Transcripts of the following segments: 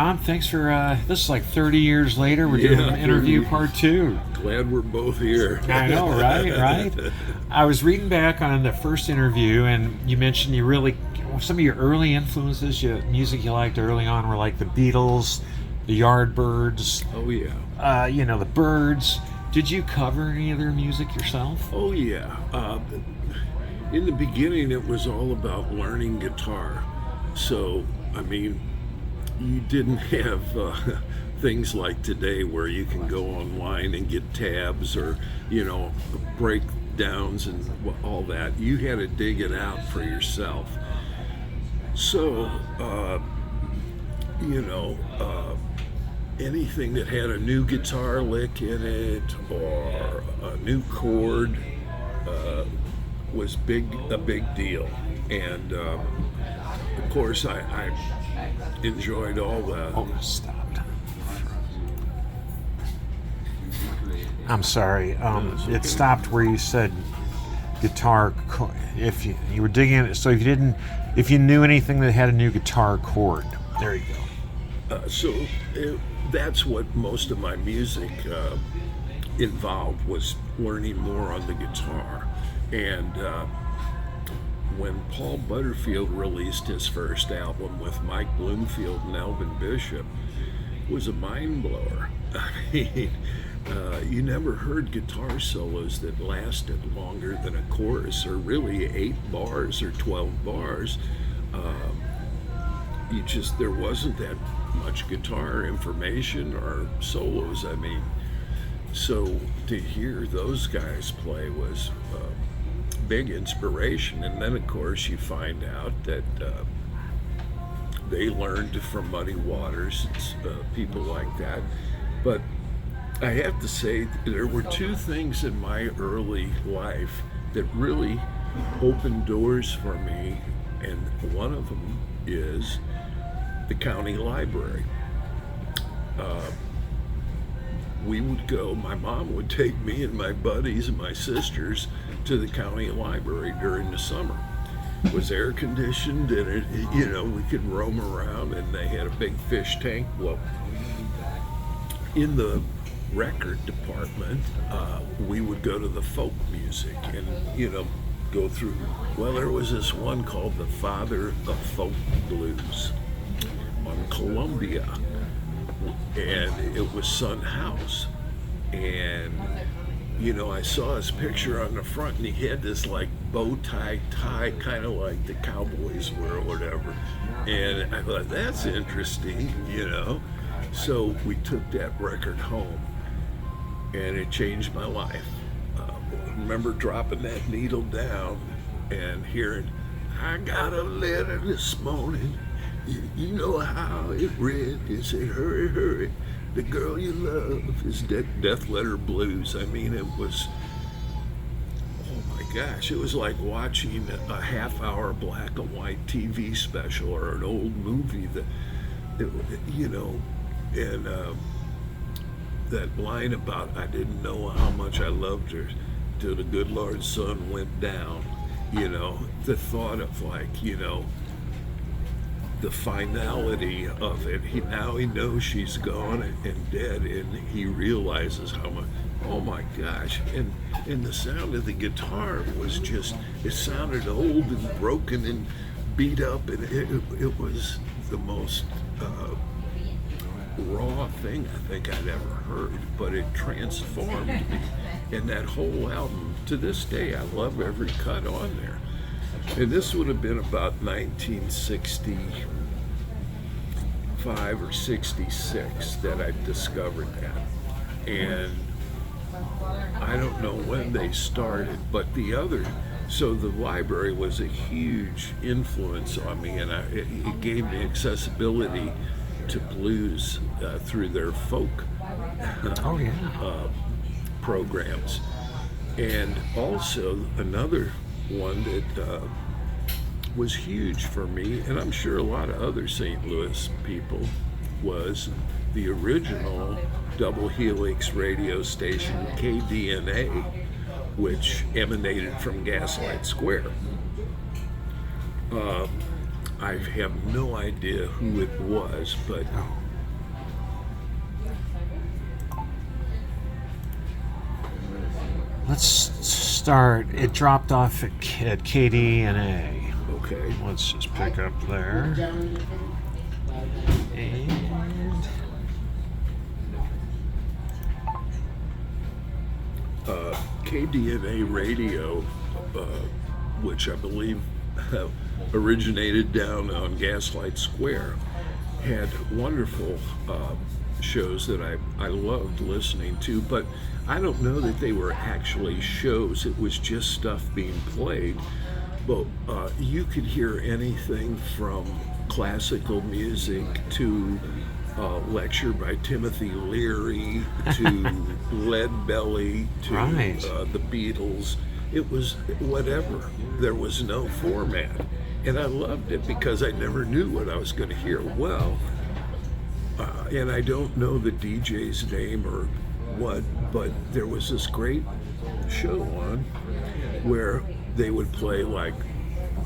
Tom, thanks for this is like 30 years later. We're doing Yeah, interview 30. part two. Glad we're both here. I know, right? Right. I was reading back on the first interview, and you mentioned you really some of your early influences, music you liked early on, were like the Beatles, the Yardbirds, Oh yeah. the Byrds. Did you cover any of their music yourself? Oh yeah. In the beginning, it was all about learning guitar. So, I mean, you didn't have things like today where you can go online and get tabs or, breakdowns and all that. You had to dig it out for yourself. So, anything that had a new guitar lick in it or a new chord was a big deal. And of course, I enjoyed all the. Oh, stopped. I'm sorry. It stopped where you said guitar. If you were digging it, so if you knew anything that had a new guitar chord, there you go. That's what most of my music involved, was learning more on the guitar. And when Paul Butterfield released his first album with Mike Bloomfield and Elvin Bishop, it was a mind blower. I mean, you never heard guitar solos that lasted longer than a chorus, or really 8 bars or 12 bars. There wasn't that much guitar information or solos. I mean, so to hear those guys play was big inspiration. And then of course you find out that they learned from Muddy Waters, people like that. But I have to say, there were 2 things in my early life that really opened doors for me, and one of them is the county library. We would go, my mom would take me and my buddies and my sisters to the county library during the summer. It was air conditioned, and we could roam around, and they had a big fish tank. Well, in the record department, we would go to the folk music and, go through. Well, there was this one called The Father of Folk Blues on Columbia, and it was Son House. And I saw his picture on the front, and he had this like bow tie, kind of like the Cowboys wear or whatever. And I thought, that's interesting, So we took that record home, and it changed my life. I remember dropping that needle down and hearing, I got a letter this morning. You know how it read. It said, hurry, hurry. The girl you love is Death Letter Blues. I mean, it was, oh my gosh, it was like watching a half-hour black and white TV special or an old movie and that line about, I didn't know how much I loved her till the good Lord's sun went down. The thought of the finality of it. Now he knows she's gone and dead, and he realizes how much, oh my gosh. And the sound of the guitar was just, it sounded old and broken and beat up, and it was the most raw thing I think I'd ever heard, but it transformed me. And that whole album, to this day, I love every cut on there. And this would have been about 1965 or 66 that I discovered that. And I don't know when they started, but so the library was a huge influence on me, and it gave me accessibility to blues through their folk programs. And also another one that was huge for me, and I'm sure a lot of other St. Louis people, was the original double helix radio station KDNA, which emanated from Gaslight Square. I have no idea who it was, but let's start. It dropped off at KD&A. Okay. Let's just pick up there. And KD&A radio, which I believe originated down on Gaslight Square, had wonderful shows that I loved listening to, but I don't know that they were actually shows. It was just stuff being played. But you could hear anything from classical music to lecture by Timothy Leary to Lead Belly to Right. The Beatles. It was whatever. There was no format. And I loved it because I never knew what I was going to hear. Well, and I don't know the DJ's name or what, but there was this great show on where they would play like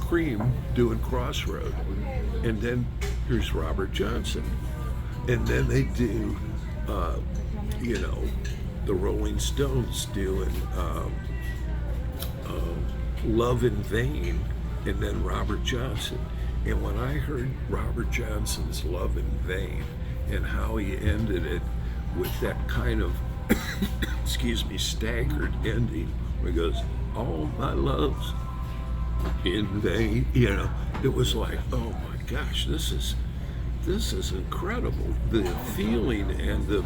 Cream doing Crossroad, and then here's Robert Johnson, and then they do, the Rolling Stones doing Love in Vain, and then Robert Johnson. And when I heard Robert Johnson's Love in Vain and how he ended it with that kind of, staggered ending, where he goes, all my loves in vain, it was like, oh my gosh, this is incredible. The feeling and the,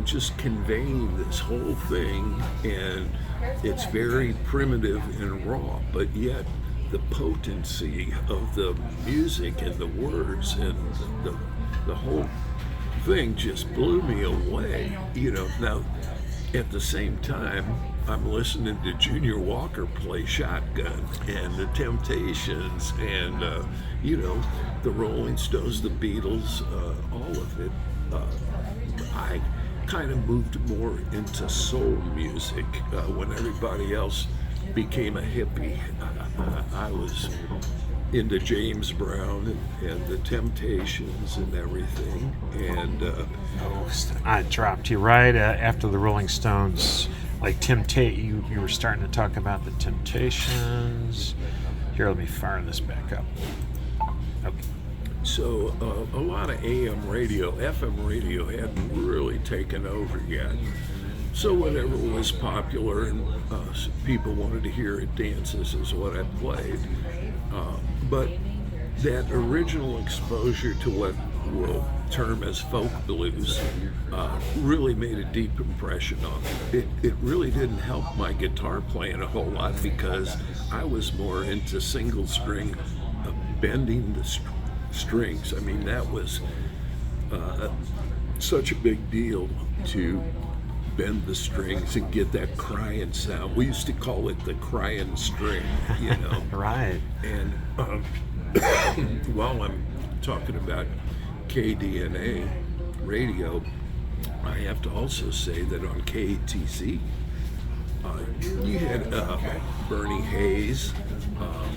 just conveying this whole thing, and it's very primitive and raw, but yet the potency of the music and the words and the whole thing just blew me away. Now at the same time, I'm listening to Junior Walker play shotgun, and the Temptations, and the Rolling Stones, the Beatles, all of it. I kind of moved more into soul music when everybody else became a hippie. I was into James Brown and the Temptations and everything, and I dropped you right after the Rolling Stones. Like you were starting to talk about the Temptations. Here, let me fire this back up. Okay. So a lot of AM radio, FM radio hadn't really taken over yet. So whatever was popular and people wanted to hear at dances is what I played. But that original exposure to what we'll term as folk blues really made a deep impression on me. It really didn't help my guitar playing a whole lot because I was more into single string, bending the strings. I mean, that was such a big deal to bend the strings and get that crying sound. We used to call it the crying string, Right. And while I'm talking about KD&A radio, I have to also say that on KATC, you had Bernie Hayes,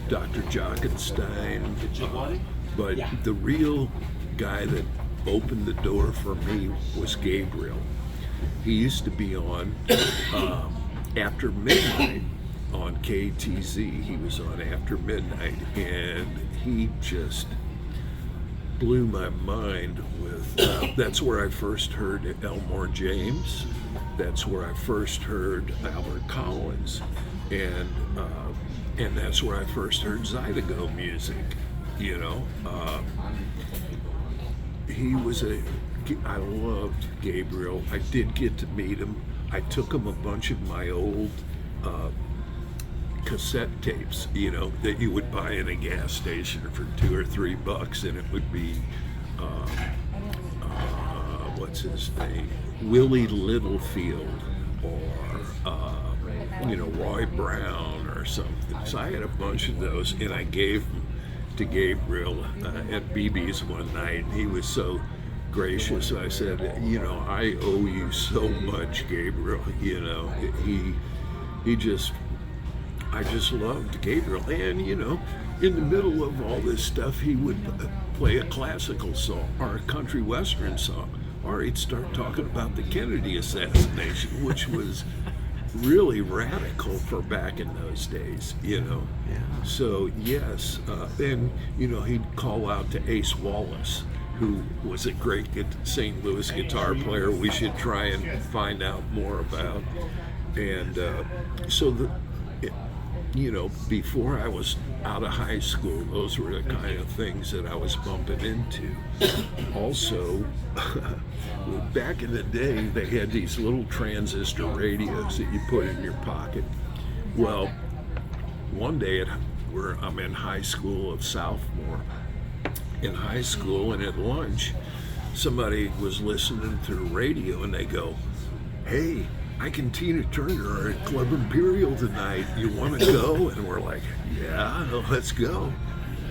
Dr. Jockenstein, but the real guy that opened the door for me was Gabriel. He used to be on After Midnight on KTZ. He was on After Midnight, and he just blew my mind with, that's where I first heard Elmore James. That's where I first heard Albert Collins. And that's where I first heard Zydeco music, I loved Gabriel. I did get to meet him. I took him a bunch of my old cassette tapes, that you would buy in a gas station for $2 or $3, and it would be, what's his name? Willie Littlefield, or, Roy Brown or something. So I had a bunch of those, and I gave them to Gabriel at BB's one night. He was so gracious. I said, I owe you so much, Gabriel. I just loved Gabriel. And, in the middle of all this stuff, he would play a classical song or a country western song, or he'd start talking about the Kennedy assassination, which was really radical for back in those days, you know. Yeah. So yes, and you know, he'd call out to Ace Wallace, who was a great St. Louis guitar player we should try and find out more about. And so you know, before I was out of high school, those were the kind of things that I was bumping into. Also, back in the day, they had these little transistor radios that you put in your pocket. Well, one day I'm in high school of Southmore. In high school, and at lunch, somebody was listening to the radio, and they go, "Hey, Ike and Tina Turner are at Club Imperial tonight. You want to go?" And we're like, "Yeah, let's go."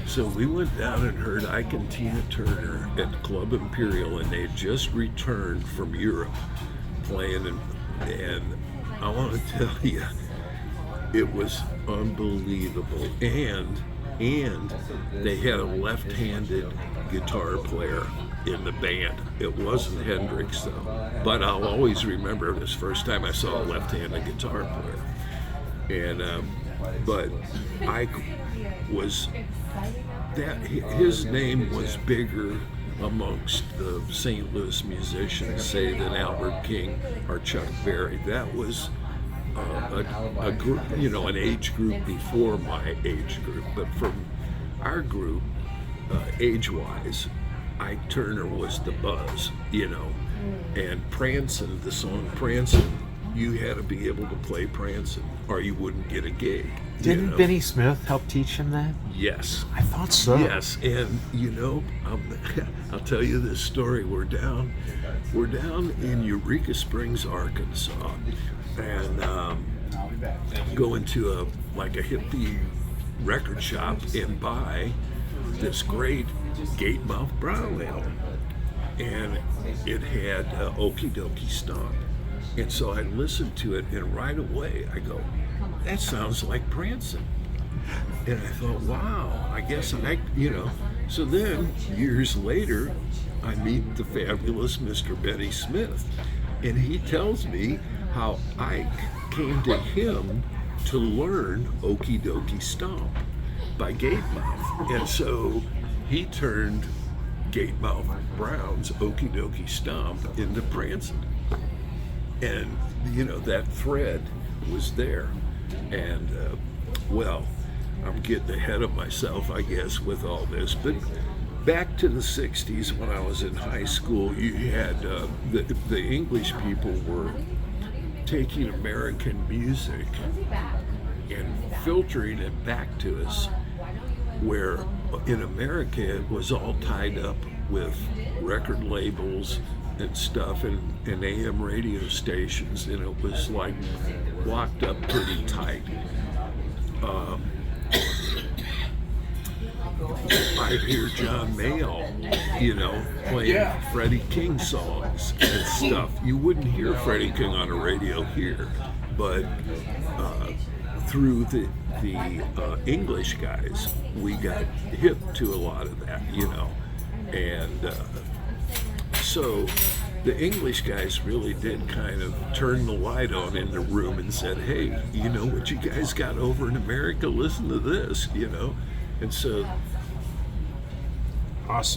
So we went down and heard Ike and Tina Turner at Club Imperial, and they had just returned from Europe playing, and I want to tell you, it was unbelievable. And they had a left-handed guitar player in the band. It wasn't Hendrix though, but I'll always remember this first time I saw a left-handed guitar player. And but Ike was that his name was bigger amongst the St. Louis musicians, say, than Albert King or Chuck Berry. That was a group, you know, an age group before my age group, but from our group, age-wise, Ike Turner was the buzz, you know. And Prancin', the song Prancin', you had to be able to play Prancin' or you wouldn't get a gig. Didn't Benny Smith help teach him that? Yes. I thought so. Yes, and you know, I'll tell you this story. We're down in Eureka Springs, Arkansas, and going to a hippie record shop and buy this great Gatemouth Brown album, and it had Okie Dokie Stomp. And so I listened to it, and right away I go, that sounds like Prancin'. And I thought, wow, I guess you know. So then, years later, I meet the fabulous Mr. Benny Smith, and he tells me how Ike came to him to learn Okie Dokie Stomp by Gatemouth. And so he turned Gatemouth Brown's Okie Dokie Stomp into Prancin'. And, you know, that thread was there. And, well, I'm getting ahead of myself, I guess, with all this. But back to the 60s, when I was in high school, you had the English people were taking American music and filtering it back to us, where in America it was all tied up with record labels and stuff and AM radio stations, and it was like locked up pretty tight. I hear John Mayall, you know, playing Freddie King songs and stuff. You wouldn't hear Freddie King on the radio here, but through the English guys, we got hip to a lot of that, you know. And so the English guys really did kind of turn the light on in the room and said, hey, you know what you guys got over in America? Listen to this, you know. And so awesome.